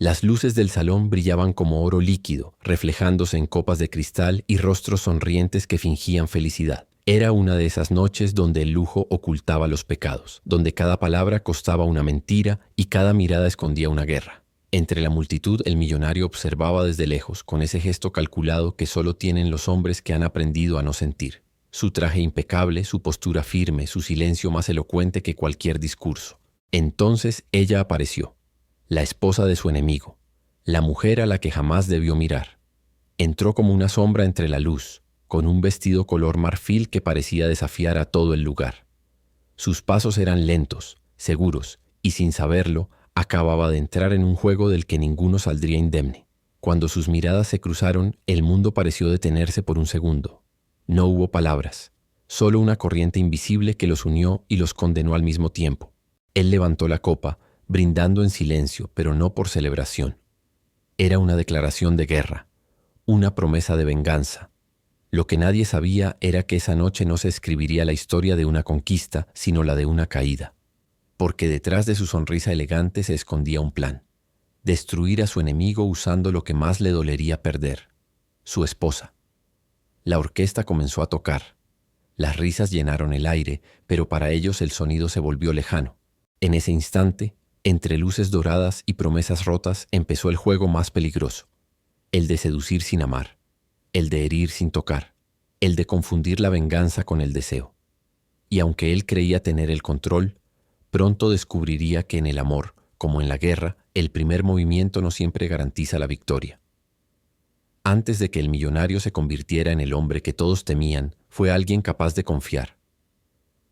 Las luces del salón brillaban como oro líquido, reflejándose en copas de cristal y rostros sonrientes que fingían felicidad. Era una de esas noches donde el lujo ocultaba los pecados, donde cada palabra costaba una mentira y cada mirada escondía una guerra. Entre la multitud, el millonario observaba desde lejos, con ese gesto calculado que solo tienen los hombres que han aprendido a no sentir. Su traje impecable, su postura firme, su silencio más elocuente que cualquier discurso. Entonces ella apareció, la esposa de su enemigo, la mujer a la que jamás debió mirar. Entró como una sombra entre la luz, con un vestido color marfil que parecía desafiar a todo el lugar. Sus pasos eran lentos, seguros, y sin saberlo, acababa de entrar en un juego del que ninguno saldría indemne. Cuando sus miradas se cruzaron, el mundo pareció detenerse por un segundo. No hubo palabras, solo una corriente invisible que los unió y los condenó al mismo tiempo. Él levantó la copa, brindando en silencio, pero no por celebración. Era una declaración de guerra, una promesa de venganza. Lo que nadie sabía era que esa noche no se escribiría la historia de una conquista, sino la de una caída. Porque detrás de su sonrisa elegante se escondía un plan: destruir a su enemigo usando lo que más le dolería perder: su esposa. La orquesta comenzó a tocar. Las risas llenaron el aire, pero para ellos el sonido se volvió lejano. En ese instante, entre luces doradas y promesas rotas, empezó el juego más peligroso: el de seducir sin amar, el de herir sin tocar, el de confundir la venganza con el deseo. Y aunque él creía tener el control, pronto descubriría que en el amor, como en la guerra, el primer movimiento no siempre garantiza la victoria. Antes de que el millonario se convirtiera en el hombre que todos temían, fue alguien capaz de confiar.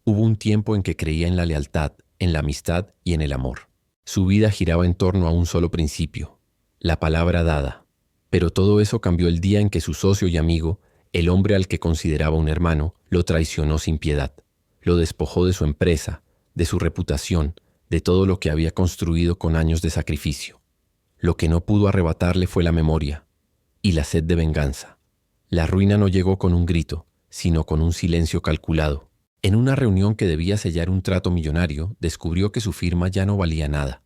Hubo un tiempo en que creía en la lealtad, en la amistad y en el amor. Su vida giraba en torno a un solo principio: la palabra dada. Pero todo eso cambió el día en que su socio y amigo, el hombre al que consideraba un hermano, lo traicionó sin piedad. Lo despojó de su empresa, de su reputación, de todo lo que había construido con años de sacrificio. Lo que no pudo arrebatarle fue la memoria y la sed de venganza. La ruina no llegó con un grito, sino con un silencio calculado. En una reunión que debía sellar un trato millonario, descubrió que su firma ya no valía nada.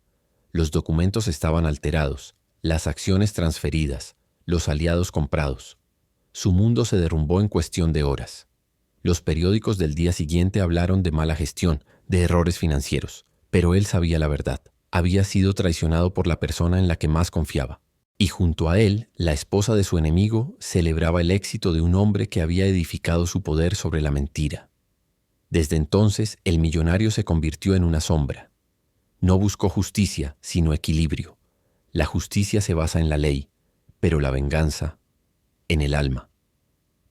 Los documentos estaban alterados, las acciones transferidas, los aliados comprados. Su mundo se derrumbó en cuestión de horas. Los periódicos del día siguiente hablaron de mala gestión, de errores financieros, pero él sabía la verdad. Había sido traicionado por la persona en la que más confiaba. Y junto a él, la esposa de su enemigo celebraba el éxito de un hombre que había edificado su poder sobre la mentira. Desde entonces, el millonario se convirtió en una sombra. No buscó justicia, sino equilibrio. La justicia se basa en la ley, pero la venganza en el alma.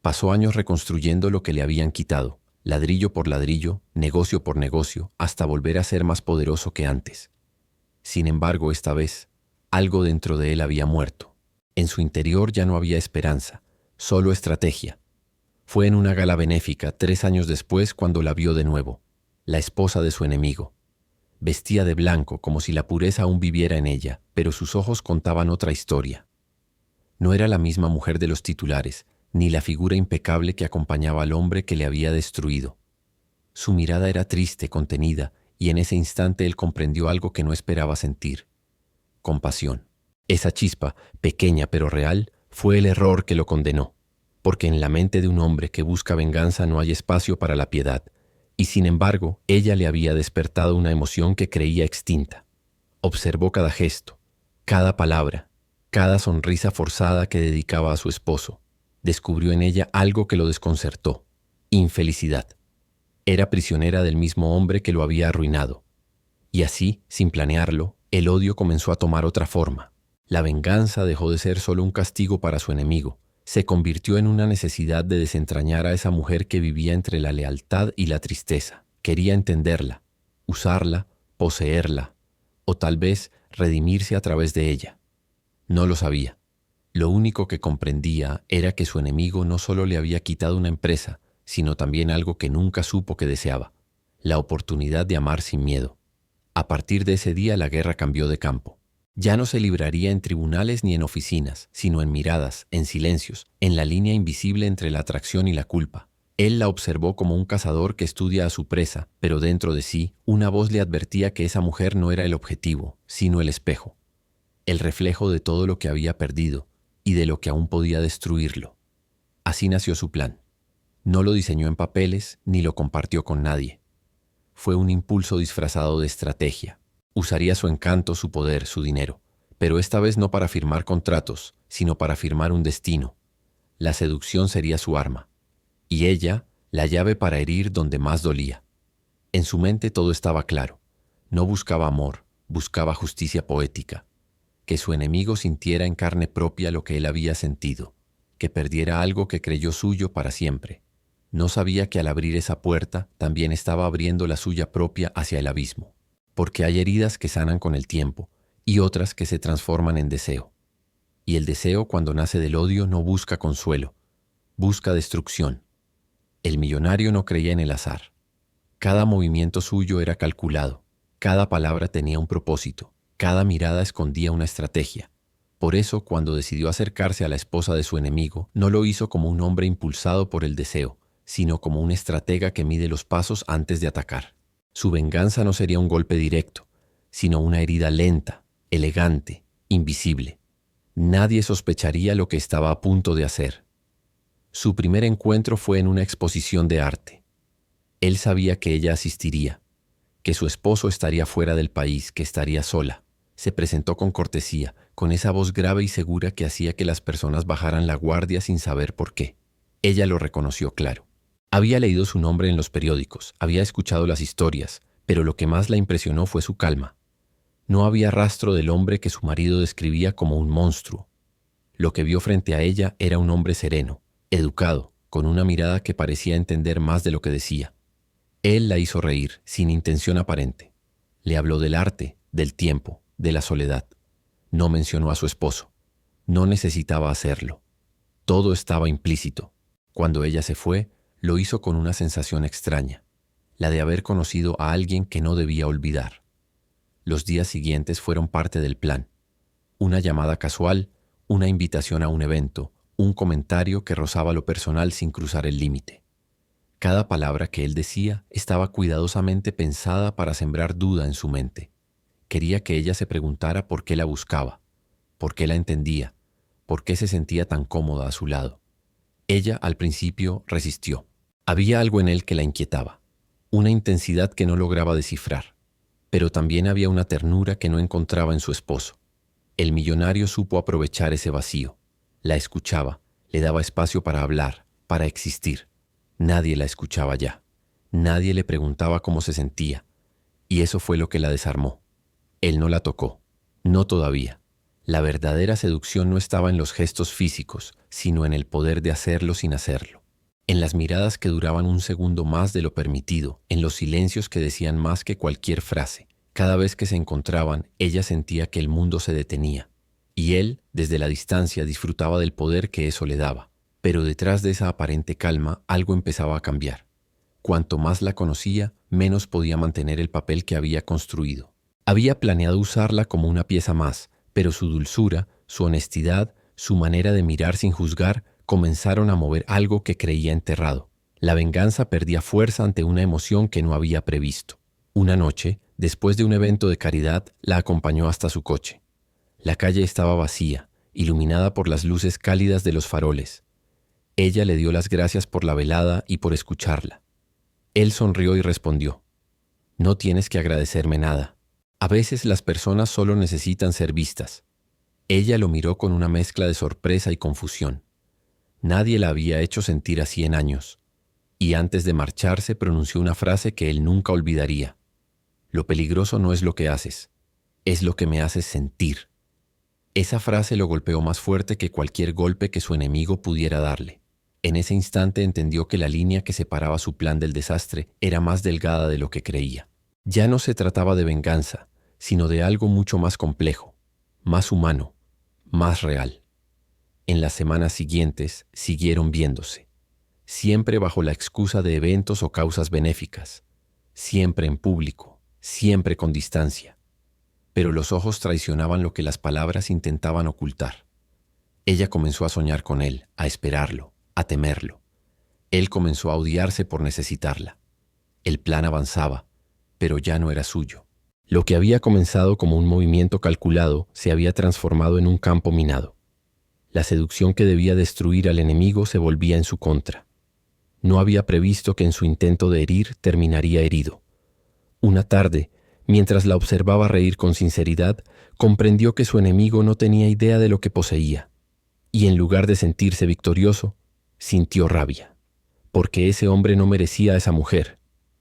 Pasó años reconstruyendo lo que le habían quitado, ladrillo por ladrillo, negocio por negocio, hasta volver a ser más poderoso que antes. Sin embargo, esta vez, algo dentro de él había muerto. En su interior ya no había esperanza, solo estrategia. Fue en una gala benéfica 3 años después cuando la vio de nuevo, la esposa de su enemigo. Vestía de blanco como si la pureza aún viviera en ella, pero sus ojos contaban otra historia. No era la misma mujer de los titulares, ni la figura impecable que acompañaba al hombre que le había destruido. Su mirada era triste, contenida, y en ese instante él comprendió algo que no esperaba sentir: compasión. Esa chispa, pequeña pero real, fue el error que lo condenó, porque en la mente de un hombre que busca venganza no hay espacio para la piedad, y sin embargo, ella le había despertado una emoción que creía extinta. Observó cada gesto, cada palabra, cada sonrisa forzada que dedicaba a su esposo. Descubrió en ella algo que lo desconcertó: infelicidad. Era prisionera del mismo hombre que lo había arruinado. Y así, sin planearlo, el odio comenzó a tomar otra forma. La venganza dejó de ser solo un castigo para su enemigo. Se convirtió en una necesidad de desentrañar a esa mujer que vivía entre la lealtad y la tristeza. Quería entenderla, usarla, poseerla, o tal vez redimirse a través de ella. No lo sabía. Lo único que comprendía era que su enemigo no solo le había quitado una empresa, sino también algo que nunca supo que deseaba: la oportunidad de amar sin miedo. A partir de ese día la guerra cambió de campo. Ya no se libraría en tribunales ni en oficinas, sino en miradas, en silencios, en la línea invisible entre la atracción y la culpa. Él la observó como un cazador que estudia a su presa, pero dentro de sí, una voz le advertía que esa mujer no era el objetivo, sino el espejo. el reflejo de todo lo que había perdido y de lo que aún podía destruirlo. Así nació su plan. No lo diseñó en papeles ni lo compartió con nadie. Fue un impulso disfrazado de estrategia. Usaría su encanto, su poder, su dinero, pero esta vez no para firmar contratos, sino para firmar un destino. La seducción sería su arma, y ella, la llave para herir donde más dolía. En su mente todo estaba claro. No buscaba amor, buscaba justicia poética. Que su enemigo sintiera en carne propia lo que él había sentido, que perdiera algo que creyó suyo para siempre. No sabía que al abrir esa puerta también estaba abriendo la suya propia hacia el abismo, porque hay heridas que sanan con el tiempo y otras que se transforman en deseo. Y el deseo, cuando nace del odio, no busca consuelo, busca destrucción. El millonario no creía en el azar. Cada movimiento suyo era calculado, cada palabra tenía un propósito, cada mirada escondía una estrategia. Por eso, cuando decidió acercarse a la esposa de su enemigo, no lo hizo como un hombre impulsado por el deseo, sino como un estratega que mide los pasos antes de atacar. Su venganza no sería un golpe directo, sino una herida lenta, elegante, invisible. Nadie sospecharía lo que estaba a punto de hacer. Su primer encuentro fue en una exposición de arte. Él sabía que ella asistiría, que su esposo estaría fuera del país, que estaría sola. Se presentó con cortesía, con esa voz grave y segura que hacía que las personas bajaran la guardia sin saber por qué. Ella lo reconoció claro. Había leído su nombre en los periódicos, había escuchado las historias, pero lo que más la impresionó fue su calma. No había rastro del hombre que su marido describía como un monstruo. Lo que vio frente a ella era un hombre sereno, educado, con una mirada que parecía entender más de lo que decía. Él la hizo reír, sin intención aparente. Le habló del arte, del tiempo, de la soledad. No mencionó a su esposo. No necesitaba hacerlo. Todo estaba implícito. Cuando ella se fue, lo hizo con una sensación extraña, la de haber conocido a alguien que no debía olvidar. Los días siguientes fueron parte del plan. Una llamada casual, una invitación a un evento, un comentario que rozaba lo personal sin cruzar el límite. Cada palabra que él decía estaba cuidadosamente pensada para sembrar duda en su mente. Quería que ella se preguntara por qué la buscaba, por qué la entendía, por qué se sentía tan cómoda a su lado. Ella, al principio, resistió. Había algo en él que la inquietaba, una intensidad que no lograba descifrar, pero también había una ternura que no encontraba en su esposo. El millonario supo aprovechar ese vacío. La escuchaba, le daba espacio para hablar, para existir. Nadie la escuchaba ya. Nadie le preguntaba cómo se sentía, y eso fue lo que la desarmó. Él no la tocó, no todavía. La verdadera seducción no estaba en los gestos físicos, sino en el poder de hacerlo sin hacerlo. En las miradas que duraban un segundo más de lo permitido, en los silencios que decían más que cualquier frase. Cada vez que se encontraban, ella sentía que el mundo se detenía, y él, desde la distancia, disfrutaba del poder que eso le daba. Pero detrás de esa aparente calma, algo empezaba a cambiar. Cuanto más la conocía, menos podía mantener el papel que había construido. Había planeado usarla como una pieza más, pero su dulzura, su honestidad, su manera de mirar sin juzgar, comenzaron a mover algo que creía enterrado. La venganza perdía fuerza ante una emoción que no había previsto. Una noche, después de un evento de caridad, la acompañó hasta su coche. La calle estaba vacía, iluminada por las luces cálidas de los faroles. Ella le dio las gracias por la velada y por escucharla. Él sonrió y respondió: «No tienes que agradecerme nada. A veces las personas solo necesitan ser vistas». Ella lo miró con una mezcla de sorpresa y confusión. Nadie la había hecho sentir así en años. Y antes de marcharse pronunció una frase que él nunca olvidaría: «Lo peligroso no es lo que haces, es lo que me haces sentir». Esa frase lo golpeó más fuerte que cualquier golpe que su enemigo pudiera darle. En ese instante entendió que la línea que separaba su plan del desastre era más delgada de lo que creía. Ya no se trataba de venganza, sino de algo mucho más complejo, más humano, más real. En las semanas siguientes siguieron viéndose, siempre bajo la excusa de eventos o causas benéficas, siempre en público, siempre con distancia. Pero los ojos traicionaban lo que las palabras intentaban ocultar. Ella comenzó a soñar con él, a esperarlo, a temerlo. Él comenzó a odiarse por necesitarla. El plan avanzaba, pero ya no era suyo. Lo que había comenzado como un movimiento calculado se había transformado en un campo minado. La seducción que debía destruir al enemigo se volvía en su contra. No había previsto que en su intento de herir terminaría herido. Una tarde, mientras la observaba reír con sinceridad, comprendió que su enemigo no tenía idea de lo que poseía, y en lugar de sentirse victorioso, sintió rabia, porque ese hombre no merecía a esa mujer,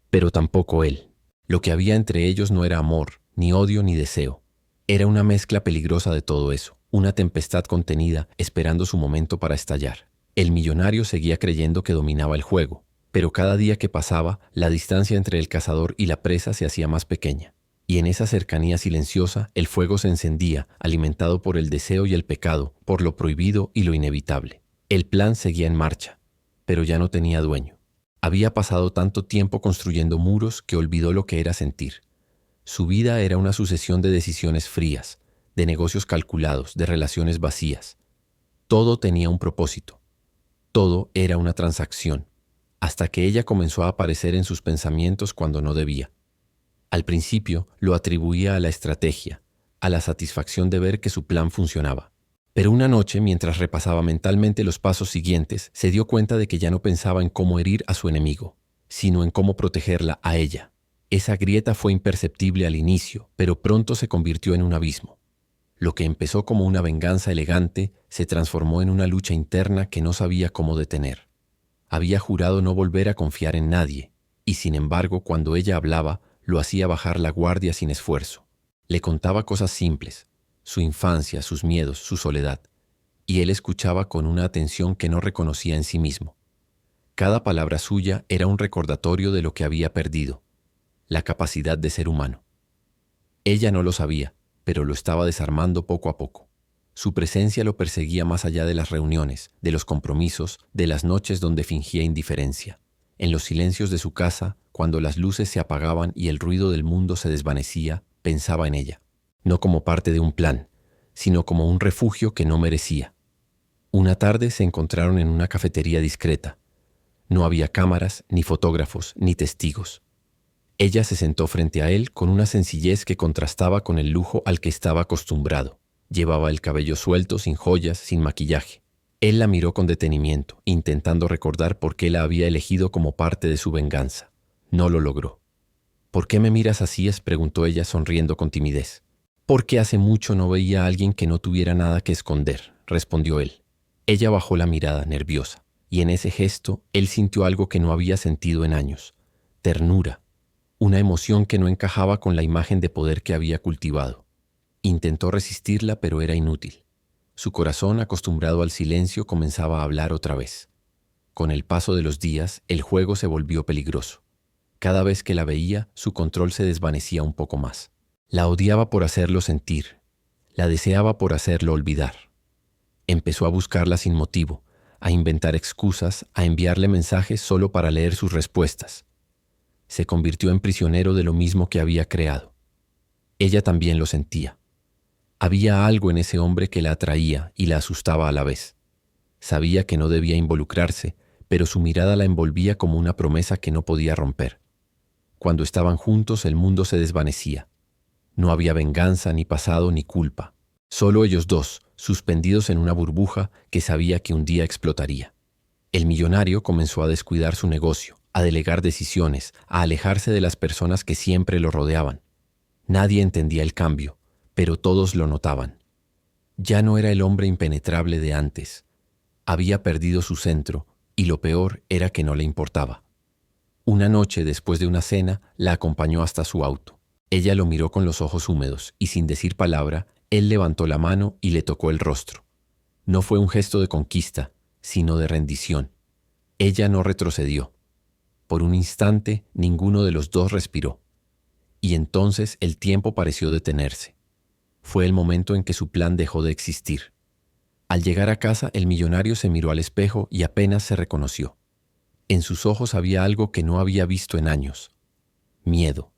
pero tampoco él. Lo que había entre ellos no era amor, ni odio, ni deseo. Era una mezcla peligrosa de todo eso, una tempestad contenida esperando su momento para estallar. El millonario seguía creyendo que dominaba el juego, pero cada día que pasaba, la distancia entre el cazador y la presa se hacía más pequeña. Y en esa cercanía silenciosa, el fuego se encendía, alimentado por el deseo y el pecado, por lo prohibido y lo inevitable. El plan seguía en marcha, pero ya no tenía dueño. Había pasado tanto tiempo construyendo muros que olvidó lo que era sentir. Su vida era una sucesión de decisiones frías, de negocios calculados, de relaciones vacías. Todo tenía un propósito. Todo era una transacción, hasta que ella comenzó a aparecer en sus pensamientos cuando no debía. Al principio lo atribuía a la estrategia, a la satisfacción de ver que su plan funcionaba. Pero una noche, mientras repasaba mentalmente los pasos siguientes, se dio cuenta de que ya no pensaba en cómo herir a su enemigo, sino en cómo protegerla a ella. Esa grieta fue imperceptible al inicio, pero pronto se convirtió en un abismo. Lo que empezó como una venganza elegante se transformó en una lucha interna que no sabía cómo detener. Había jurado no volver a confiar en nadie, y sin embargo, cuando ella hablaba, lo hacía bajar la guardia sin esfuerzo. Le contaba cosas simples, su infancia, sus miedos, su soledad, y él escuchaba con una atención que no reconocía en sí mismo. Cada palabra suya era un recordatorio de lo que había perdido, la capacidad de ser humano. Ella no lo sabía, pero lo estaba desarmando poco a poco. Su presencia lo perseguía más allá de las reuniones, de los compromisos, de las noches donde fingía indiferencia. En los silencios de su casa, cuando las luces se apagaban y el ruido del mundo se desvanecía, pensaba en ella, no como parte de un plan, sino como un refugio que no merecía. Una tarde se encontraron en una cafetería discreta. No había cámaras, ni fotógrafos, ni testigos. Ella se sentó frente a él con una sencillez que contrastaba con el lujo al que estaba acostumbrado. Llevaba el cabello suelto, sin joyas, sin maquillaje. Él la miró con detenimiento, intentando recordar por qué la había elegido como parte de su venganza. No lo logró. «¿Por qué me miras así?», preguntó ella sonriendo con timidez. «Porque hace mucho no veía a alguien que no tuviera nada que esconder», respondió él. Ella bajó la mirada, nerviosa, y en ese gesto él sintió algo que no había sentido en años: ternura, una emoción que no encajaba con la imagen de poder que había cultivado. Intentó resistirla, pero era inútil. Su corazón, acostumbrado al silencio, comenzaba a hablar otra vez. Con el paso de los días, el juego se volvió peligroso. Cada vez que la veía, su control se desvanecía un poco más. La odiaba por hacerlo sentir. La deseaba por hacerlo olvidar. Empezó a buscarla sin motivo, a inventar excusas, a enviarle mensajes solo para leer sus respuestas. Se convirtió en prisionero de lo mismo que había creado. Ella también lo sentía. Había algo en ese hombre que la atraía y la asustaba a la vez. Sabía que no debía involucrarse, pero su mirada la envolvía como una promesa que no podía romper. Cuando estaban juntos, el mundo se desvanecía. No había venganza, ni pasado, ni culpa. Solo ellos dos, suspendidos en una burbuja que sabía que un día explotaría. El millonario comenzó a descuidar su negocio, a delegar decisiones, a alejarse de las personas que siempre lo rodeaban. Nadie entendía el cambio, pero todos lo notaban. Ya no era el hombre impenetrable de antes. Había perdido su centro, y lo peor era que no le importaba. Una noche, después de una cena, la acompañó hasta su auto. Ella lo miró con los ojos húmedos, y sin decir palabra, él levantó la mano y le tocó el rostro. No fue un gesto de conquista, sino de rendición. Ella no retrocedió. Por un instante, ninguno de los dos respiró. Y entonces el tiempo pareció detenerse. Fue el momento en que su plan dejó de existir. Al llegar a casa, el millonario se miró al espejo y apenas se reconoció. En sus ojos había algo que no había visto en años: miedo,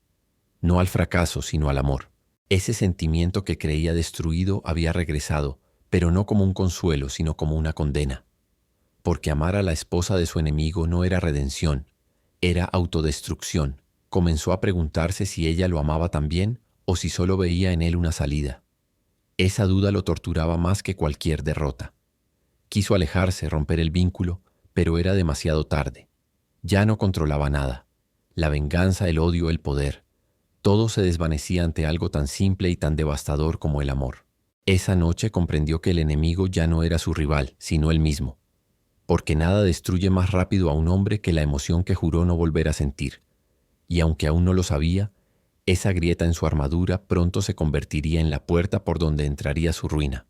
no al fracaso, sino al amor. Ese sentimiento que creía destruido había regresado, pero no como un consuelo, sino como una condena. Porque amar a la esposa de su enemigo no era redención, era autodestrucción. Comenzó a preguntarse si ella lo amaba también o si solo veía en él una salida. Esa duda lo torturaba más que cualquier derrota. Quiso alejarse, romper el vínculo, pero era demasiado tarde. Ya no controlaba nada. La venganza, el odio, el poder. Todo se desvanecía ante algo tan simple y tan devastador como el amor. Esa noche comprendió que el enemigo ya no era su rival, sino él mismo. Porque nada destruye más rápido a un hombre que la emoción que juró no volver a sentir. Y aunque aún no lo sabía, esa grieta en su armadura pronto se convertiría en la puerta por donde entraría su ruina.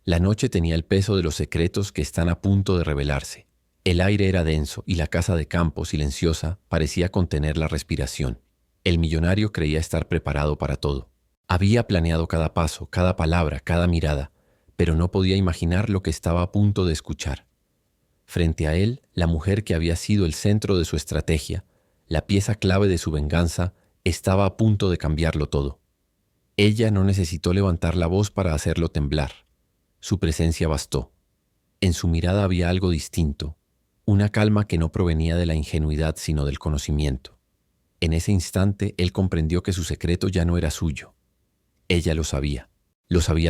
La noche tenía el peso de los secretos que están a punto de revelarse. El aire era denso y la casa de campo, silenciosa, parecía contener la respiración. El millonario creía estar preparado para todo. Había planeado cada paso, cada palabra, cada mirada, pero no podía imaginar lo que estaba a punto de escuchar. Frente a él, la mujer que había sido el centro de su estrategia, la pieza clave de su venganza, estaba a punto de cambiarlo todo. Ella no necesitó levantar la voz para hacerlo temblar. Su presencia bastó. En su mirada había algo distinto, una calma que no provenía de la ingenuidad sino del conocimiento. En ese instante él comprendió que su secreto ya no era suyo. Ella lo sabía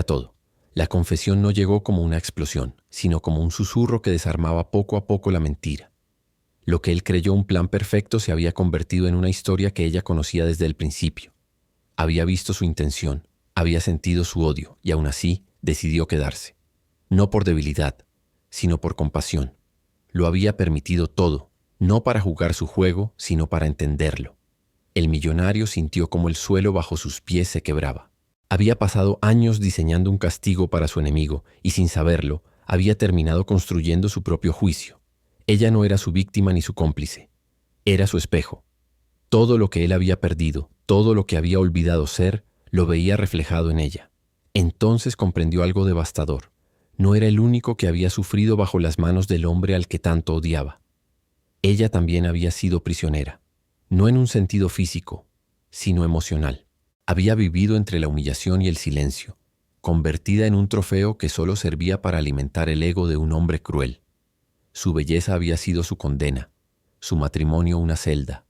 todo. La confesión no llegó como una explosión, sino como un susurro que desarmaba poco a poco la mentira. Lo que él creyó un plan perfecto se había convertido en una historia que ella conocía desde el principio. Había visto su intención, había sentido su odio y aún así decidió quedarse. No por debilidad, sino por compasión. Lo había permitido todo, no para jugar su juego, sino para entenderlo. El millonario sintió como el suelo bajo sus pies se quebraba. Había pasado años diseñando un castigo para su enemigo y sin saberlo, había terminado construyendo su propio juicio. Ella no era su víctima ni su cómplice. Era su espejo. Todo lo que él había perdido, todo lo que había olvidado ser, lo veía reflejado en ella. Entonces comprendió algo devastador. No era el único que había sufrido bajo las manos del hombre al que tanto odiaba. Ella también había sido prisionera, no en un sentido físico, sino emocional. Había vivido entre la humillación y el silencio, convertida en un trofeo que solo servía para alimentar el ego de un hombre cruel. Su belleza había sido su condena, su matrimonio una celda,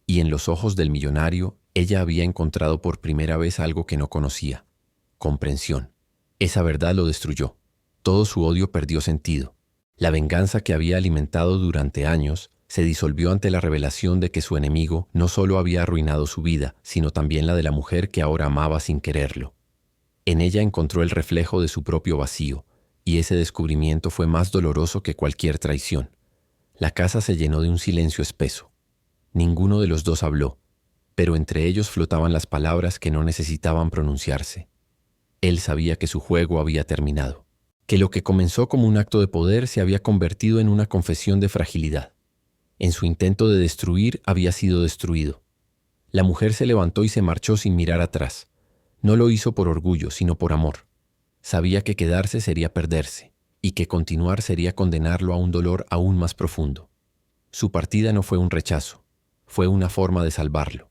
y en los ojos del millonario ella había encontrado por primera vez algo que no conocía: comprensión. Esa verdad lo destruyó. Todo su odio perdió sentido. La venganza que había alimentado durante años se disolvió ante la revelación de que su enemigo no solo había arruinado su vida, sino también la de la mujer que ahora amaba sin quererlo. En ella encontró el reflejo de su propio vacío, y ese descubrimiento fue más doloroso que cualquier traición. La casa se llenó de un silencio espeso. Ninguno de los dos habló, pero entre ellos flotaban las palabras que no necesitaban pronunciarse. Él sabía que su juego había terminado, que lo que comenzó como un acto de poder se había convertido en una confesión de fragilidad. En su intento de destruir había sido destruido. La mujer se levantó y se marchó sin mirar atrás. No lo hizo por orgullo, sino por amor. Sabía que quedarse sería perderse, y que continuar sería condenarlo a un dolor aún más profundo. Su partida no fue un rechazo, fue una forma de salvarlo.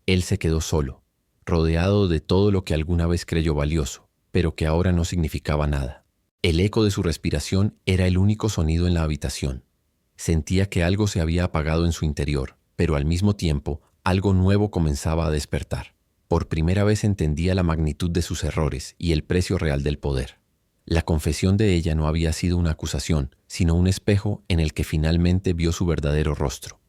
Él se quedó solo, rodeado de todo lo que alguna vez creyó valioso, pero que ahora no significaba nada. El eco de su respiración era el único sonido en la habitación. Sentía que algo se había apagado en su interior, pero al mismo tiempo algo nuevo comenzaba a despertar. Por primera vez entendía la magnitud de sus errores y el precio real del poder. La confesión de ella no había sido una acusación, sino un espejo en el que finalmente vio su verdadero rostro.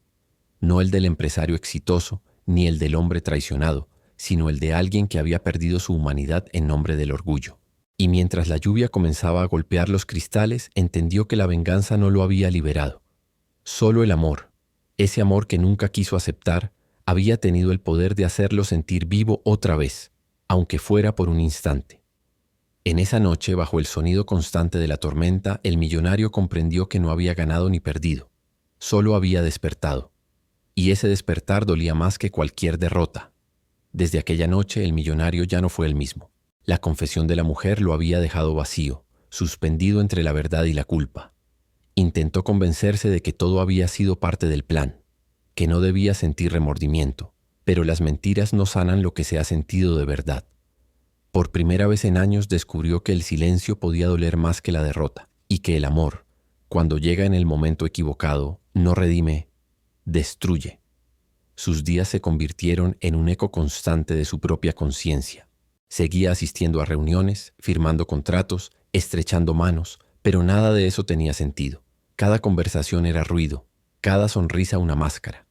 No el del empresario exitoso, ni el del hombre traicionado, sino el de alguien que había perdido su humanidad en nombre del orgullo. Y mientras la lluvia comenzaba a golpear los cristales, entendió que la venganza no lo había liberado. Solo el amor, ese amor que nunca quiso aceptar, había tenido el poder de hacerlo sentir vivo otra vez, aunque fuera por un instante. En esa noche, bajo el sonido constante de la tormenta, el millonario comprendió que no había ganado ni perdido, solo había despertado. Y ese despertar dolía más que cualquier derrota. Desde aquella noche, el millonario ya no fue el mismo. La confesión de la mujer lo había dejado vacío, suspendido entre la verdad y la culpa. Intentó convencerse de que todo había sido parte del plan, que no debía sentir remordimiento, pero las mentiras no sanan lo que se ha sentido de verdad. Por primera vez en años descubrió que el silencio podía doler más que la derrota, y que el amor, cuando llega en el momento equivocado, no redime, destruye. Sus días se convirtieron en un eco constante de su propia conciencia. Seguía asistiendo a reuniones, firmando contratos, estrechando manos, pero nada de eso tenía sentido. Cada conversación era ruido, cada sonrisa una máscara.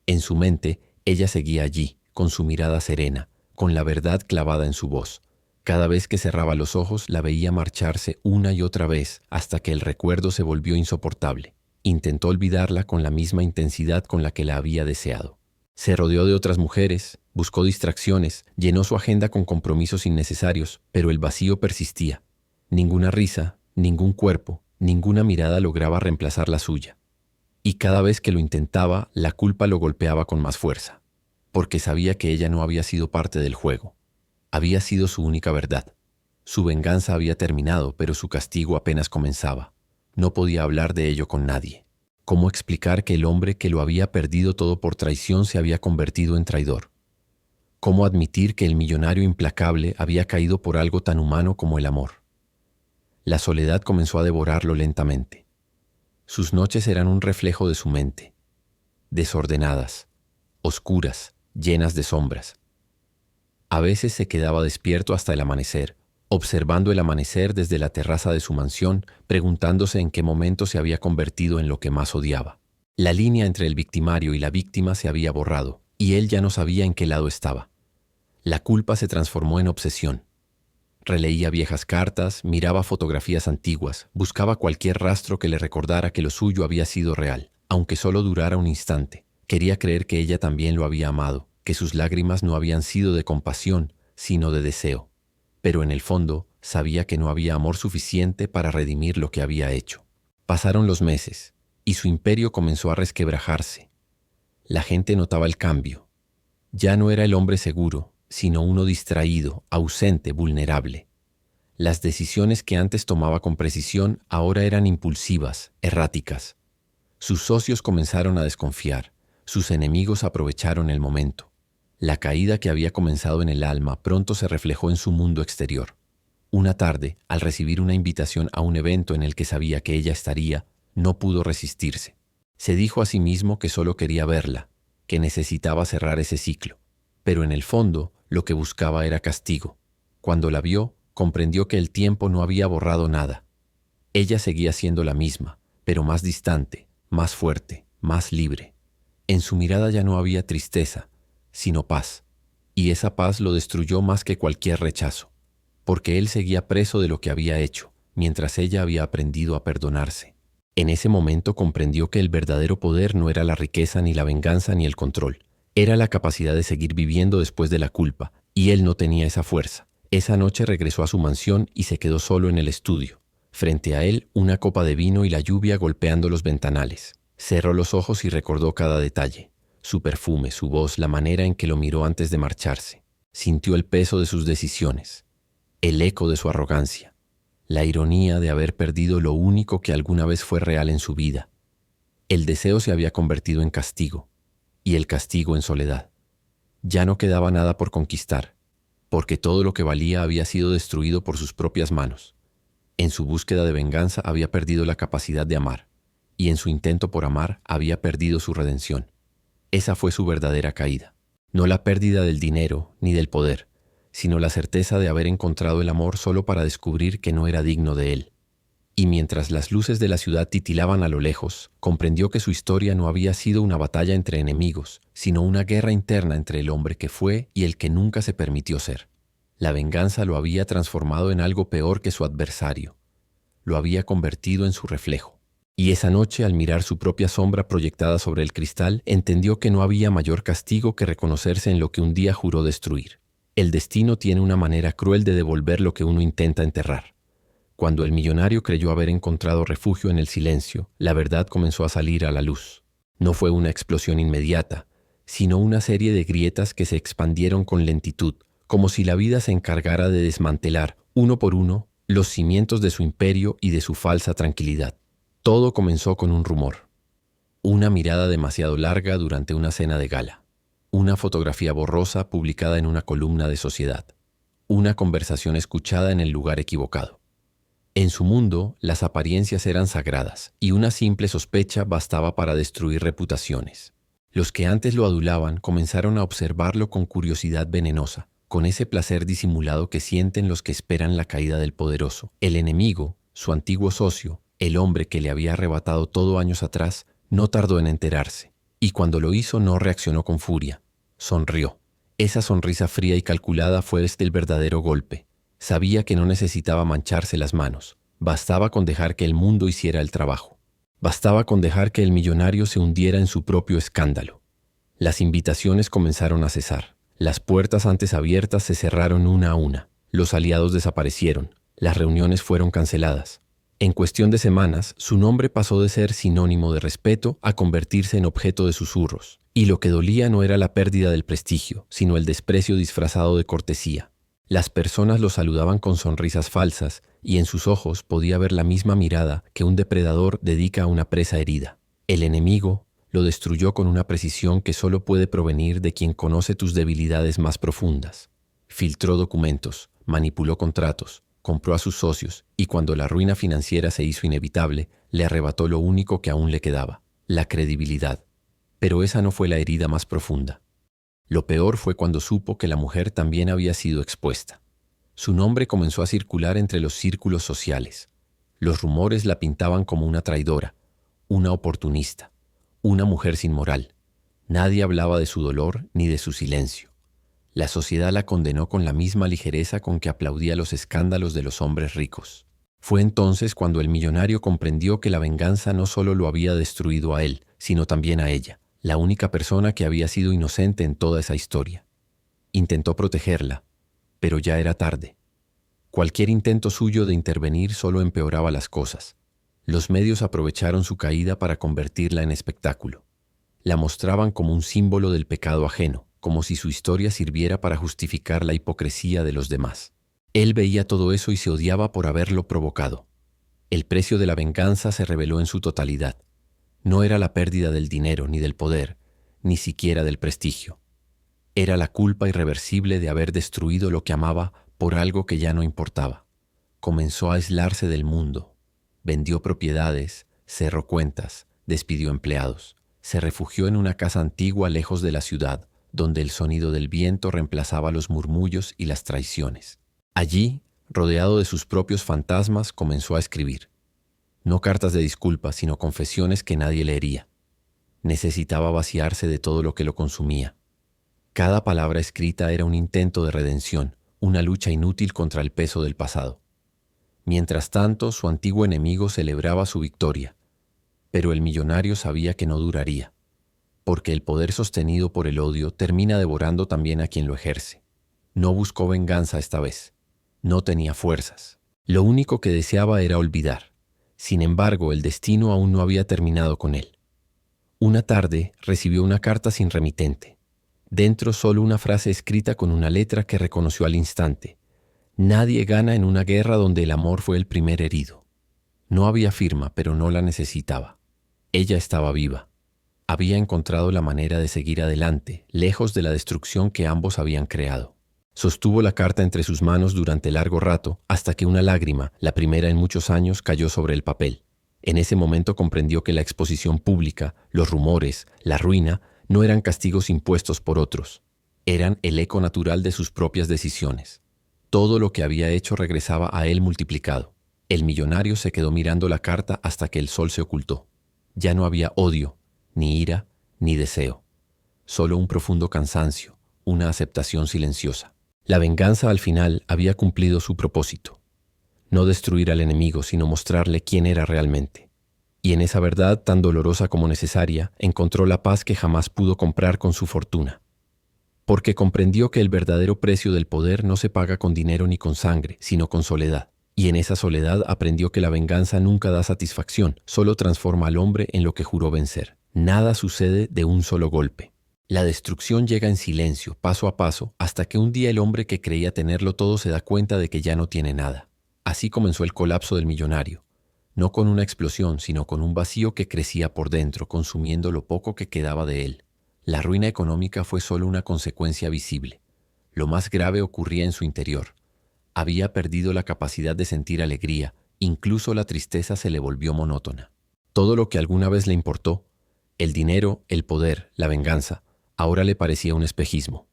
En su mente, ella seguía allí, con su mirada serena, con la verdad clavada en su voz. Cada vez que cerraba los ojos, la veía marcharse una y otra vez hasta que el recuerdo se volvió insoportable. Intentó olvidarla con la misma intensidad con la que la había deseado. Se rodeó de otras mujeres, buscó distracciones, llenó su agenda con compromisos innecesarios, pero el vacío persistía. Ninguna risa, ningún cuerpo, ninguna mirada lograba reemplazar la suya. Y cada vez que lo intentaba, la culpa lo golpeaba con más fuerza, porque sabía que ella no había sido parte del juego. Había sido su única verdad. Su venganza había terminado, pero su castigo apenas comenzaba. No podía hablar de ello con nadie. ¿Cómo explicar que el hombre que lo había perdido todo por traición se había convertido en traidor? ¿Cómo admitir que el millonario implacable había caído por algo tan humano como el amor? La soledad comenzó a devorarlo lentamente. Sus noches eran un reflejo de su mente, desordenadas, oscuras, llenas de sombras. A veces se quedaba despierto hasta el amanecer, observando el amanecer desde la terraza de su mansión, preguntándose en qué momento se había convertido en lo que más odiaba. La línea entre el victimario y la víctima se había borrado, y él ya no sabía en qué lado estaba. La culpa se transformó en obsesión. Releía viejas cartas, miraba fotografías antiguas, buscaba cualquier rastro que le recordara que lo suyo había sido real, aunque solo durara un instante. Quería creer que ella también lo había amado, que sus lágrimas no habían sido de compasión, sino de deseo. Pero en el fondo sabía que no había amor suficiente para redimir lo que había hecho. Pasaron los meses, y su imperio comenzó a resquebrajarse. La gente notaba el cambio. Ya no era el hombre seguro, sino uno distraído, ausente, vulnerable. Las decisiones que antes tomaba con precisión ahora eran impulsivas, erráticas. Sus socios comenzaron a desconfiar, sus enemigos aprovecharon el momento. La caída que había comenzado en el alma pronto se reflejó en su mundo exterior. Una tarde, al recibir una invitación a un evento en el que sabía que ella estaría, no pudo resistirse. Se dijo a sí mismo que solo quería verla, que necesitaba cerrar ese ciclo. Pero en el fondo, lo que buscaba era castigo. Cuando la vio, comprendió que el tiempo no había borrado nada. Ella seguía siendo la misma, pero más distante, más fuerte, más libre. En su mirada ya no había tristeza, sino paz. Y esa paz lo destruyó más que cualquier rechazo, porque él seguía preso de lo que había hecho, mientras ella había aprendido a perdonarse. En ese momento comprendió que el verdadero poder no era la riqueza, ni la venganza, ni el control. Era la capacidad de seguir viviendo después de la culpa, y él no tenía esa fuerza. Esa noche regresó a su mansión y se quedó solo en el estudio. Frente a él, una copa de vino y la lluvia golpeando los ventanales. Cerró los ojos y recordó cada detalle. Su perfume, su voz, la manera en que lo miró antes de marcharse. Sintió el peso de sus decisiones, el eco de su arrogancia, la ironía de haber perdido lo único que alguna vez fue real en su vida. El deseo se había convertido en castigo, y el castigo en soledad. Ya no quedaba nada por conquistar, porque todo lo que valía había sido destruido por sus propias manos. En su búsqueda de venganza había perdido la capacidad de amar, y en su intento por amar había perdido su redención. Esa fue su verdadera caída. No la pérdida del dinero ni del poder, sino la certeza de haber encontrado el amor solo para descubrir que no era digno de él. Y mientras las luces de la ciudad titilaban a lo lejos, comprendió que su historia no había sido una batalla entre enemigos, sino una guerra interna entre el hombre que fue y el que nunca se permitió ser. La venganza lo había transformado en algo peor que su adversario. Lo había convertido en su reflejo. Y esa noche, al mirar su propia sombra proyectada sobre el cristal, entendió que no había mayor castigo que reconocerse en lo que un día juró destruir. El destino tiene una manera cruel de devolver lo que uno intenta enterrar. Cuando el millonario creyó haber encontrado refugio en el silencio, la verdad comenzó a salir a la luz. No fue una explosión inmediata, sino una serie de grietas que se expandieron con lentitud, como si la vida se encargara de desmantelar, uno por uno, los cimientos de su imperio y de su falsa tranquilidad. Todo comenzó con un rumor. Una mirada demasiado larga durante una cena de gala. Una fotografía borrosa publicada en una columna de Sociedad. Una conversación escuchada en el lugar equivocado. En su mundo, las apariencias eran sagradas y una simple sospecha bastaba para destruir reputaciones. Los que antes lo adulaban comenzaron a observarlo con curiosidad venenosa, con ese placer disimulado que sienten los que esperan la caída del poderoso. El enemigo, su antiguo socio, el hombre que le había arrebatado todo años atrás, no tardó en enterarse, y cuando lo hizo no reaccionó con furia. Sonrió. Esa sonrisa fría y calculada fue desde el verdadero golpe. Sabía que no necesitaba mancharse las manos. Bastaba con dejar que el mundo hiciera el trabajo. Bastaba con dejar que el millonario se hundiera en su propio escándalo. Las invitaciones comenzaron a cesar. Las puertas antes abiertas se cerraron una a una. Los aliados desaparecieron. Las reuniones fueron canceladas. En cuestión de semanas, su nombre pasó de ser sinónimo de respeto a convertirse en objeto de susurros. Y lo que dolía no era la pérdida del prestigio, sino el desprecio disfrazado de cortesía. Las personas lo saludaban con sonrisas falsas y en sus ojos podía ver la misma mirada que un depredador dedica a una presa herida. El enemigo lo destruyó con una precisión que solo puede provenir de quien conoce tus debilidades más profundas. Filtró documentos, manipuló contratos, compró a sus socios y cuando la ruina financiera se hizo inevitable, le arrebató lo único que aún le quedaba, la credibilidad. Pero esa no fue la herida más profunda. Lo peor fue cuando supo que la mujer también había sido expuesta. Su nombre comenzó a circular entre los círculos sociales. Los rumores la pintaban como una traidora, una oportunista, una mujer sin moral. Nadie hablaba de su dolor ni de su silencio. La sociedad la condenó con la misma ligereza con que aplaudía los escándalos de los hombres ricos. Fue entonces cuando el millonario comprendió que la venganza no solo lo había destruido a él, sino también a ella, la única persona que había sido inocente en toda esa historia. Intentó protegerla, pero ya era tarde. Cualquier intento suyo de intervenir solo empeoraba las cosas. Los medios aprovecharon su caída para convertirla en espectáculo. La mostraban como un símbolo del pecado ajeno, como si su historia sirviera para justificar la hipocresía de los demás. Él veía todo eso y se odiaba por haberlo provocado. El precio de la venganza se reveló en su totalidad. No era la pérdida del dinero ni del poder, ni siquiera del prestigio. Era la culpa irreversible de haber destruido lo que amaba por algo que ya no importaba. Comenzó a aislarse del mundo. Vendió propiedades, cerró cuentas, despidió empleados. Se refugió en una casa antigua lejos de la ciudad, donde el sonido del viento reemplazaba los murmullos y las traiciones. Allí, rodeado de sus propios fantasmas, comenzó a escribir. No cartas de disculpas, sino confesiones que nadie leería. Necesitaba vaciarse de todo lo que lo consumía. Cada palabra escrita era un intento de redención, una lucha inútil contra el peso del pasado. Mientras tanto, su antiguo enemigo celebraba su victoria, pero el millonario sabía que no duraría, porque el poder sostenido por el odio termina devorando también a quien lo ejerce. No buscó venganza esta vez. No tenía fuerzas. Lo único que deseaba era olvidar. Sin embargo, el destino aún no había terminado con él. Una tarde recibió una carta sin remitente. Dentro solo una frase escrita con una letra que reconoció al instante. Nadie gana en una guerra donde el amor fue el primer herido. No había firma, pero no la necesitaba. Ella estaba viva. Había encontrado la manera de seguir adelante, lejos de la destrucción que ambos habían creado. Sostuvo la carta entre sus manos durante largo rato, hasta que una lágrima, la primera en muchos años, cayó sobre el papel. En ese momento comprendió que la exposición pública, los rumores, la ruina, no eran castigos impuestos por otros. Eran el eco natural de sus propias decisiones. Todo lo que había hecho regresaba a él multiplicado. El millonario se quedó mirando la carta hasta que el sol se ocultó. Ya no había odio, ni ira, ni deseo. Solo un profundo cansancio, una aceptación silenciosa. La venganza al final había cumplido su propósito. No destruir al enemigo, sino mostrarle quién era realmente. Y en esa verdad tan dolorosa como necesaria, encontró la paz que jamás pudo comprar con su fortuna. Porque comprendió que el verdadero precio del poder no se paga con dinero ni con sangre, sino con soledad. Y en esa soledad aprendió que la venganza nunca da satisfacción, solo transforma al hombre en lo que juró vencer. Nada sucede de un solo golpe. La destrucción llega en silencio, paso a paso, hasta que un día el hombre que creía tenerlo todo se da cuenta de que ya no tiene nada. Así comenzó el colapso del millonario. No con una explosión, sino con un vacío que crecía por dentro, consumiendo lo poco que quedaba de él. La ruina económica fue solo una consecuencia visible. Lo más grave ocurría en su interior. Había perdido la capacidad de sentir alegría, incluso la tristeza se le volvió monótona. Todo lo que alguna vez le importó, El dinero, el poder, la venganza, ahora le parecía un espejismo.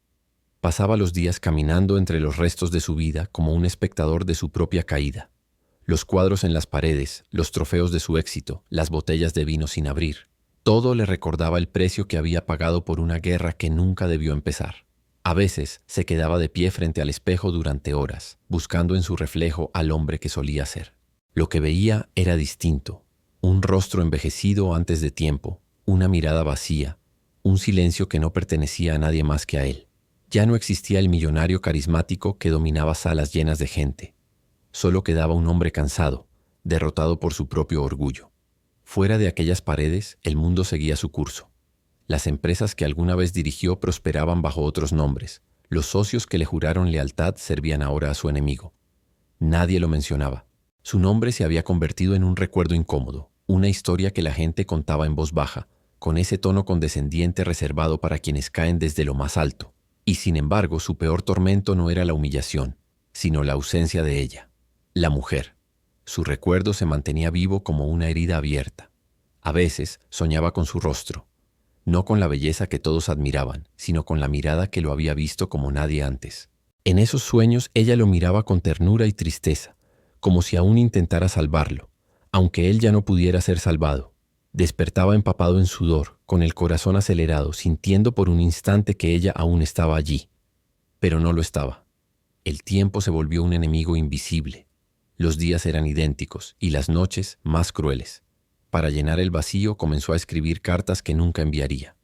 Pasaba los días caminando entre los restos de su vida como un espectador de su propia caída. Los cuadros en las paredes, los trofeos de su éxito, las botellas de vino sin abrir. Todo le recordaba el precio que había pagado por una guerra que nunca debió empezar. A veces se quedaba de pie frente al espejo durante horas, buscando en su reflejo al hombre que solía ser. Lo que veía era distinto. Un rostro envejecido antes de tiempo, una mirada vacía, un silencio que no pertenecía a nadie más que a él. Ya no existía el millonario carismático que dominaba salas llenas de gente. Solo quedaba un hombre cansado, derrotado por su propio orgullo. Fuera de aquellas paredes, el mundo seguía su curso. Las empresas que alguna vez dirigió prosperaban bajo otros nombres. Los socios que le juraron lealtad servían ahora a su enemigo. Nadie lo mencionaba. Su nombre se había convertido en un recuerdo incómodo, una historia que la gente contaba en voz baja, con ese tono condescendiente reservado para quienes caen desde lo más alto. Y sin embargo, su peor tormento no era la humillación, sino la ausencia de ella. La mujer. Su recuerdo se mantenía vivo como una herida abierta. A veces soñaba con su rostro, no con la belleza que todos admiraban, sino con la mirada que lo había visto como nadie antes. En esos sueños ella lo miraba con ternura y tristeza, como si aún intentara salvarlo, aunque él ya no pudiera ser salvado. Despertaba empapado en sudor, con el corazón acelerado, sintiendo por un instante que ella aún estaba allí. Pero no lo estaba. El tiempo se volvió un enemigo invisible. Los días eran idénticos y las noches más crueles. Para llenar el vacío comenzó a escribir cartas que nunca enviaría.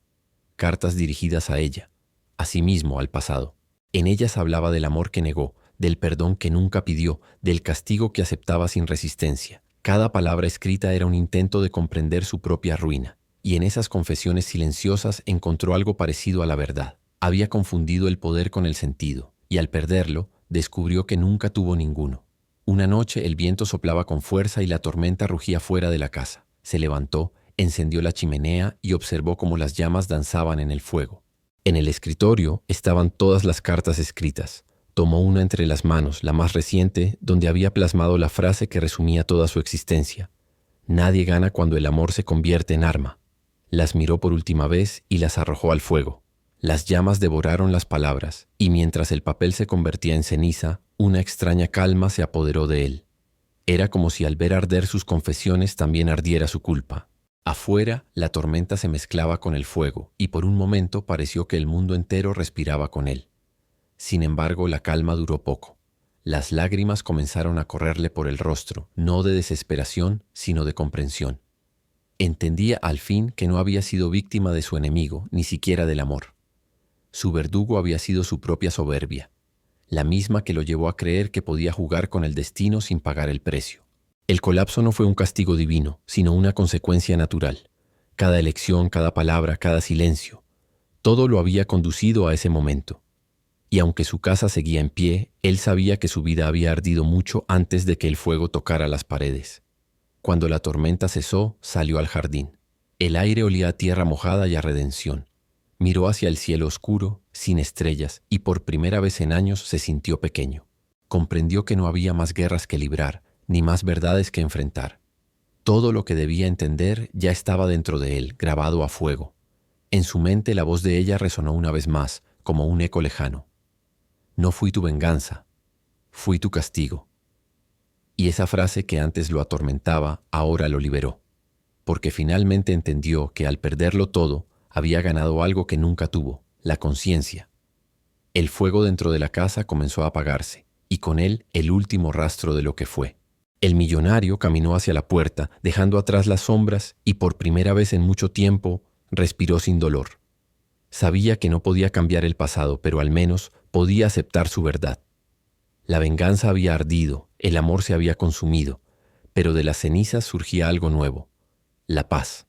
Cartas dirigidas a ella, a sí mismo, al pasado. En ellas hablaba del amor que negó, del perdón que nunca pidió, del castigo que aceptaba sin resistencia. Cada palabra escrita era un intento de comprender su propia ruina, y en esas confesiones silenciosas encontró algo parecido a la verdad. Había confundido el poder con el sentido, y al perderlo, descubrió que nunca tuvo ninguno. Una noche el viento soplaba con fuerza y la tormenta rugía fuera de la casa. Se levantó, encendió la chimenea y observó cómo las llamas danzaban en el fuego. En el escritorio estaban todas las cartas escritas. Tomó una entre las manos, la más reciente, donde había plasmado la frase que resumía toda su existencia. Nadie gana cuando el amor se convierte en arma. Las miró por última vez y las arrojó al fuego. Las llamas devoraron las palabras, y mientras el papel se convertía en ceniza, una extraña calma se apoderó de él. Era como si al ver arder sus confesiones también ardiera su culpa. Afuera, la tormenta se mezclaba con el fuego, y por un momento pareció que el mundo entero respiraba con él. Sin embargo, la calma duró poco. Las lágrimas comenzaron a correrle por el rostro, no de desesperación, sino de comprensión. Entendía al fin que no había sido víctima de su enemigo, ni siquiera del amor. Su verdugo había sido su propia soberbia, la misma que lo llevó a creer que podía jugar con el destino sin pagar el precio. El colapso no fue un castigo divino, sino una consecuencia natural. Cada elección, cada palabra, cada silencio, todo lo había conducido a ese momento. Y aunque su casa seguía en pie, él sabía que su vida había ardido mucho antes de que el fuego tocara las paredes. Cuando la tormenta cesó, salió al jardín. El aire olía a tierra mojada y a redención. Miró hacia el cielo oscuro, sin estrellas, y por primera vez en años se sintió pequeño. Comprendió que no había más guerras que librar, ni más verdades que enfrentar. Todo lo que debía entender ya estaba dentro de él, grabado a fuego. En su mente la voz de ella resonó una vez más, como un eco lejano. No fui tu venganza, fui tu castigo. Y esa frase que antes lo atormentaba, ahora lo liberó, porque finalmente entendió que al perderlo todo, había ganado algo que nunca tuvo, la conciencia. El fuego dentro de la casa comenzó a apagarse, y con él el último rastro de lo que fue. El millonario caminó hacia la puerta, dejando atrás las sombras, y por primera vez en mucho tiempo, respiró sin dolor. Sabía que no podía cambiar el pasado, pero al menos podía aceptar su verdad. La venganza había ardido, el amor se había consumido, pero de las cenizas surgía algo nuevo, la paz.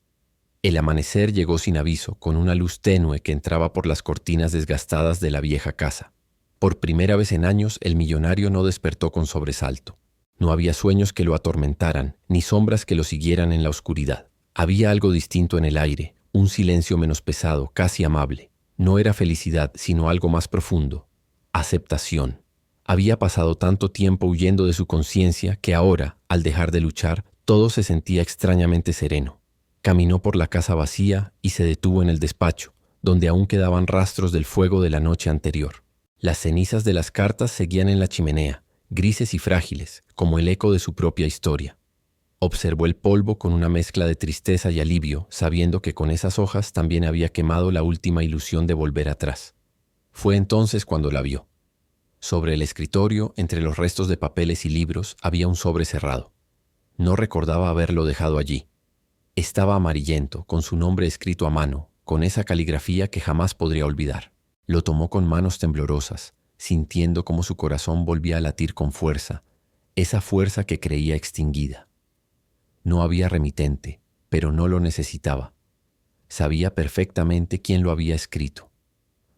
El amanecer llegó sin aviso, con una luz tenue que entraba por las cortinas desgastadas de la vieja casa. Por primera vez en años, el millonario no despertó con sobresalto. No había sueños que lo atormentaran, ni sombras que lo siguieran en la oscuridad. Había algo distinto en el aire, un silencio menos pesado, casi amable. No era felicidad, sino algo más profundo. Aceptación. Había pasado tanto tiempo huyendo de su conciencia que ahora, al dejar de luchar, todo se sentía extrañamente sereno. Caminó por la casa vacía y se detuvo en el despacho, donde aún quedaban rastros del fuego de la noche anterior. Las cenizas de las cartas seguían en la chimenea, grises y frágiles, como el eco de su propia historia. Observó el polvo con una mezcla de tristeza y alivio, sabiendo que con esas hojas también había quemado la última ilusión de volver atrás. Fue entonces cuando la vio. Sobre el escritorio, entre los restos de papeles y libros, había un sobre cerrado. No recordaba haberlo dejado allí. Estaba amarillento, con su nombre escrito a mano, con esa caligrafía que jamás podría olvidar. Lo tomó con manos temblorosas, sintiendo cómo su corazón volvía a latir con fuerza, esa fuerza que creía extinguida. No había remitente, pero no lo necesitaba. Sabía perfectamente quién lo había escrito.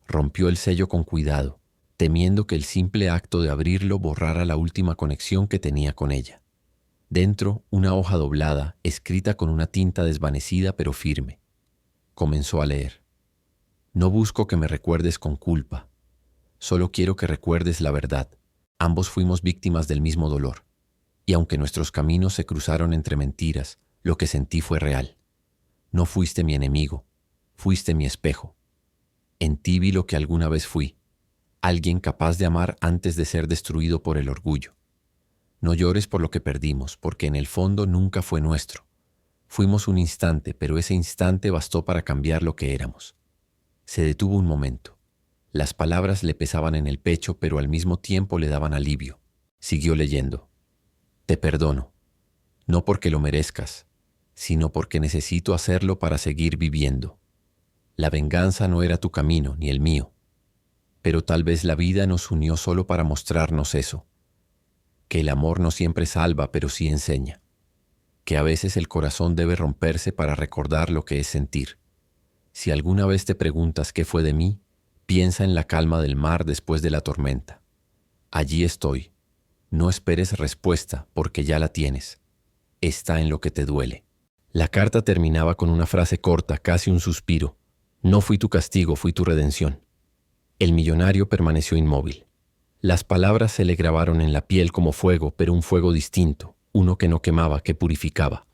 Rompió el sello con cuidado, temiendo que el simple acto de abrirlo borrara la última conexión que tenía con ella. Dentro, una hoja doblada, escrita con una tinta desvanecida pero firme. Comenzó a leer. No busco que me recuerdes con culpa. Solo quiero que recuerdes la verdad. Ambos fuimos víctimas del mismo dolor. Y aunque nuestros caminos se cruzaron entre mentiras, lo que sentí fue real. No fuiste mi enemigo, fuiste mi espejo. En ti vi lo que alguna vez fui, alguien capaz de amar antes de ser destruido por el orgullo. No llores por lo que perdimos, porque en el fondo nunca fue nuestro. Fuimos un instante, pero ese instante bastó para cambiar lo que éramos. Se detuvo un momento. Las palabras le pesaban en el pecho, pero al mismo tiempo le daban alivio. Siguió leyendo. Te perdono, no porque lo merezcas, sino porque necesito hacerlo para seguir viviendo. La venganza no era tu camino, ni el mío. Pero tal vez la vida nos unió solo para mostrarnos eso. Que el amor no siempre salva, pero sí enseña. Que a veces el corazón debe romperse para recordar lo que es sentir. Si alguna vez te preguntas qué fue de mí, piensa en la calma del mar después de la tormenta. Allí estoy. No esperes respuesta, porque ya la tienes. Está en lo que te duele. La carta terminaba con una frase corta, casi un suspiro. No fui tu castigo, fui tu redención. El millonario permaneció inmóvil. Las palabras se le grabaron en la piel como fuego, pero un fuego distinto, uno que no quemaba, que purificaba.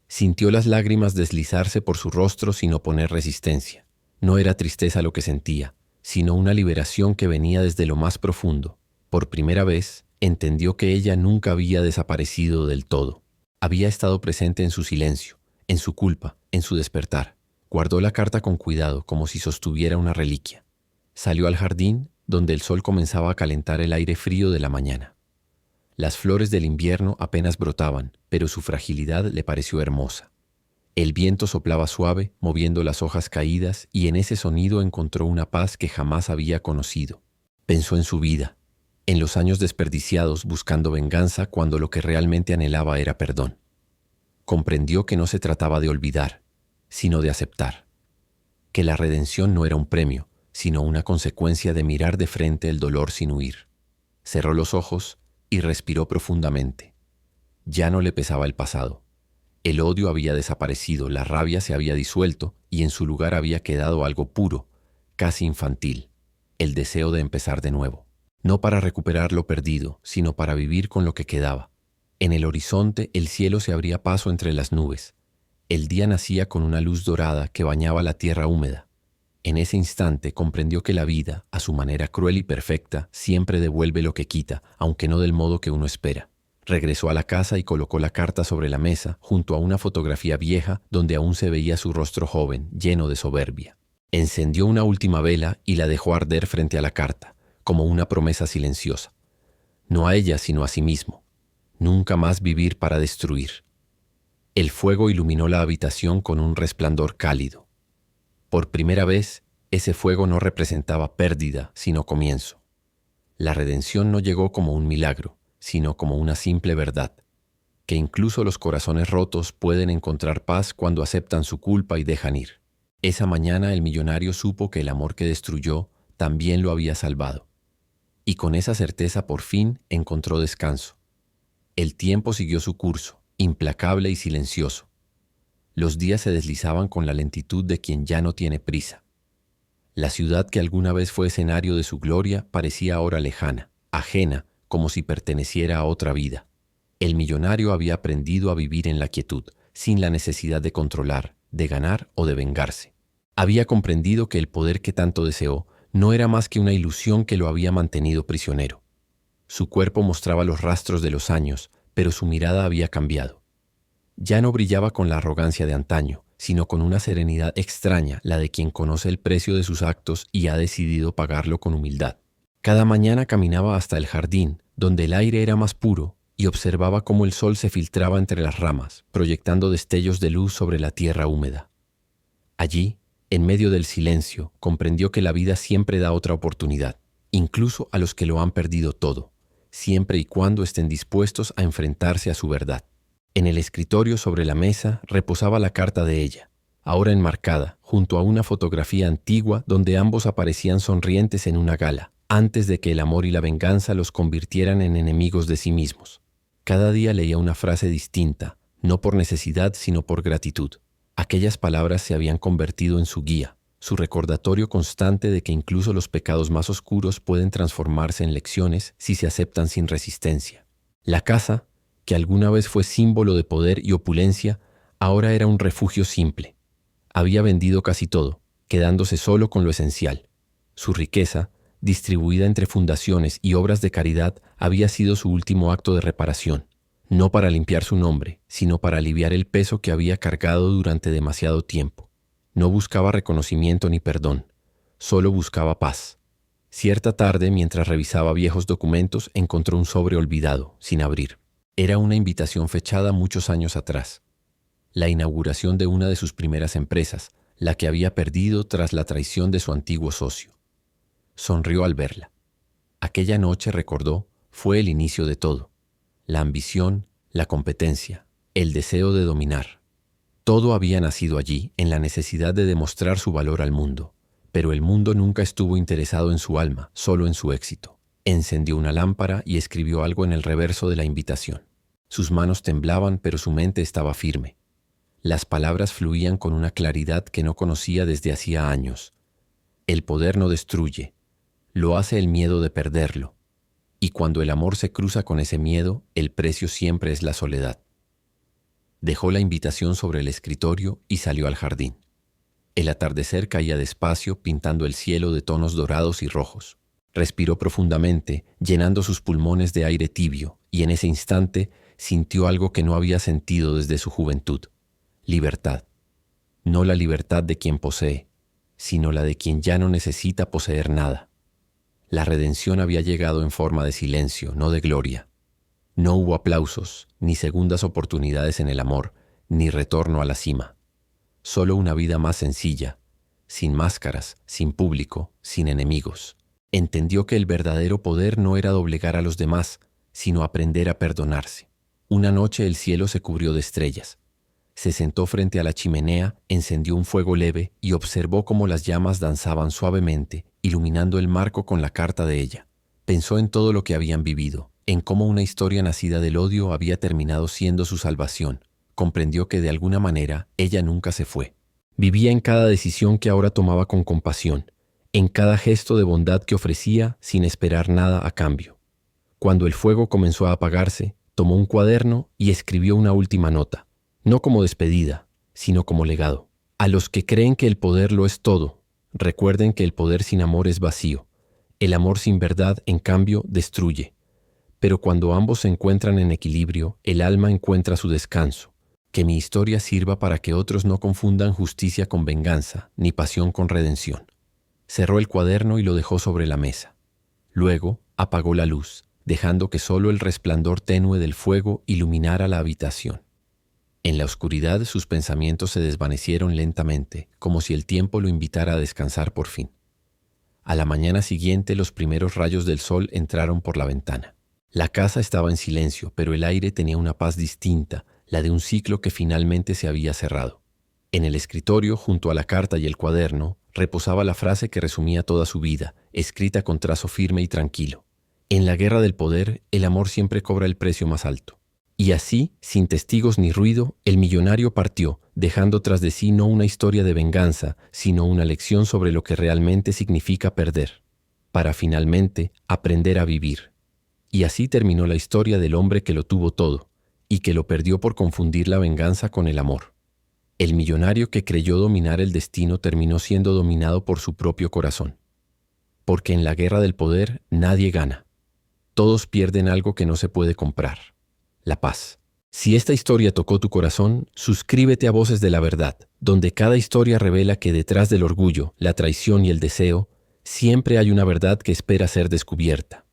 Sintió las lágrimas deslizarse por su rostro sin oponer resistencia. No era tristeza lo que sentía, sino una liberación que venía desde lo más profundo. Por primera vez, entendió que ella nunca había desaparecido del todo. Había estado presente en su silencio, en su culpa, en su despertar. Guardó la carta con cuidado, como si sostuviera una reliquia. Salió al jardín, donde el sol comenzaba a calentar el aire frío de la mañana. Las flores del invierno apenas brotaban, pero su fragilidad le pareció hermosa. El viento soplaba suave, moviendo las hojas caídas, y en ese sonido encontró una paz que jamás había conocido. Pensó en su vida, en los años desperdiciados buscando venganza cuando lo que realmente anhelaba era perdón. Comprendió que no se trataba de olvidar, sino de aceptar. Que la redención no era un premio, sino una consecuencia de mirar de frente el dolor sin huir. Cerró los ojos y respiró profundamente. Ya no le pesaba el pasado. El odio había desaparecido, la rabia se había disuelto y en su lugar había quedado algo puro, casi infantil, el deseo de empezar de nuevo. No para recuperar lo perdido, sino para vivir con lo que quedaba. En el horizonte el cielo se abría paso entre las nubes. El día nacía con una luz dorada que bañaba la tierra húmeda. En ese instante comprendió que la vida, a su manera cruel y perfecta, siempre devuelve lo que quita, aunque no del modo que uno espera. Regresó a la casa y colocó la carta sobre la mesa, junto a una fotografía vieja donde aún se veía su rostro joven, lleno de soberbia. Encendió una última vela y la dejó arder frente a la carta, como una promesa silenciosa. No a ella, sino a sí mismo. Nunca más vivir para destruir. El fuego iluminó la habitación con un resplandor cálido. Por primera vez, ese fuego no representaba pérdida, sino comienzo. La redención no llegó como un milagro, sino como una simple verdad, que incluso los corazones rotos pueden encontrar paz cuando aceptan su culpa y dejan ir. Esa mañana el millonario supo que el amor que destruyó también lo había salvado. Y con esa certeza por fin encontró descanso. El tiempo siguió su curso, implacable y silencioso. Los días se deslizaban con la lentitud de quien ya no tiene prisa. La ciudad que alguna vez fue escenario de su gloria parecía ahora lejana, ajena, como si perteneciera a otra vida. El millonario había aprendido a vivir en la quietud, sin la necesidad de controlar, de ganar o de vengarse. Había comprendido que el poder que tanto deseó no era más que una ilusión que lo había mantenido prisionero. Su cuerpo mostraba los rastros de los años, pero su mirada había cambiado. Ya no brillaba con la arrogancia de antaño, sino con una serenidad extraña, la de quien conoce el precio de sus actos y ha decidido pagarlo con humildad. Cada mañana caminaba hasta el jardín, donde el aire era más puro, y observaba cómo el sol se filtraba entre las ramas, proyectando destellos de luz sobre la tierra húmeda. Allí, en medio del silencio, comprendió que la vida siempre da otra oportunidad, incluso a los que lo han perdido todo, siempre y cuando estén dispuestos a enfrentarse a su verdad. En el escritorio sobre la mesa reposaba la carta de ella, ahora enmarcada, junto a una fotografía antigua donde ambos aparecían sonrientes en una gala, antes de que el amor y la venganza los convirtieran en enemigos de sí mismos. Cada día leía una frase distinta, no por necesidad sino por gratitud. Aquellas palabras se habían convertido en su guía, su recordatorio constante de que incluso los pecados más oscuros pueden transformarse en lecciones si se aceptan sin resistencia. La casa, que alguna vez fue símbolo de poder y opulencia, ahora era un refugio simple. Había vendido casi todo, quedándose solo con lo esencial. Su riqueza, distribuida entre fundaciones y obras de caridad, había sido su último acto de reparación, no para limpiar su nombre, sino para aliviar el peso que había cargado durante demasiado tiempo. No buscaba reconocimiento ni perdón, solo buscaba paz. Cierta tarde, mientras revisaba viejos documentos, encontró un sobre olvidado, sin abrir. Era una invitación fechada muchos años atrás. La inauguración de una de sus primeras empresas, la que había perdido tras la traición de su antiguo socio. Sonrió al verla. Aquella noche, recordó, fue el inicio de todo. La ambición, la competencia, el deseo de dominar. Todo había nacido allí, en la necesidad de demostrar su valor al mundo. Pero el mundo nunca estuvo interesado en su alma, solo en su éxito. Encendió una lámpara y escribió algo en el reverso de la invitación. Sus manos temblaban, pero su mente estaba firme. Las palabras fluían con una claridad que no conocía desde hacía años. El poder no destruye, lo hace el miedo de perderlo. Y cuando el amor se cruza con ese miedo, el precio siempre es la soledad. Dejó la invitación sobre el escritorio y salió al jardín. El atardecer caía despacio, pintando el cielo de tonos dorados y rojos. Respiró profundamente, llenando sus pulmones de aire tibio, y en ese instante sintió algo que no había sentido desde su juventud. Libertad. No la libertad de quien posee, sino la de quien ya no necesita poseer nada. La redención había llegado en forma de silencio, no de gloria. No hubo aplausos, ni segundas oportunidades en el amor, ni retorno a la cima. Solo una vida más sencilla, sin máscaras, sin público, sin enemigos. Entendió que el verdadero poder no era doblegar a los demás, sino aprender a perdonarse. Una noche el cielo se cubrió de estrellas. Se sentó frente a la chimenea, encendió un fuego leve y observó cómo las llamas danzaban suavemente, iluminando el marco con la carta de ella. Pensó en todo lo que habían vivido, en cómo una historia nacida del odio había terminado siendo su salvación. Comprendió que de alguna manera ella nunca se fue. Vivía en cada decisión que ahora tomaba con compasión, en cada gesto de bondad que ofrecía sin esperar nada a cambio. Cuando el fuego comenzó a apagarse, tomó un cuaderno y escribió una última nota. No como despedida, sino como legado. A los que creen que el poder lo es todo, recuerden que el poder sin amor es vacío. El amor sin verdad, en cambio, destruye. Pero cuando ambos se encuentran en equilibrio, el alma encuentra su descanso. Que mi historia sirva para que otros no confundan justicia con venganza, ni pasión con redención. Cerró el cuaderno y lo dejó sobre la mesa. Luego apagó la luz, dejando que solo el resplandor tenue del fuego iluminara la habitación. En la oscuridad sus pensamientos se desvanecieron lentamente, como si el tiempo lo invitara a descansar por fin. A la mañana siguiente los primeros rayos del sol entraron por la ventana. La casa estaba en silencio, pero el aire tenía una paz distinta, la de un ciclo que finalmente se había cerrado. En el escritorio, junto a la carta y el cuaderno, reposaba la frase que resumía toda su vida, escrita con trazo firme y tranquilo. En la guerra del poder, el amor siempre cobra el precio más alto. Y así, sin testigos ni ruido, el millonario partió, dejando tras de sí no una historia de venganza, sino una lección sobre lo que realmente significa perder, para finalmente aprender a vivir. Y así terminó la historia del hombre que lo tuvo todo, y que lo perdió por confundir la venganza con el amor. El millonario que creyó dominar el destino terminó siendo dominado por su propio corazón. Porque en la guerra del poder nadie gana. Todos pierden algo que no se puede comprar: la paz. Si esta historia tocó tu corazón, suscríbete a Voces de la Verdad, donde cada historia revela que detrás del orgullo, la traición y el deseo, siempre hay una verdad que espera ser descubierta.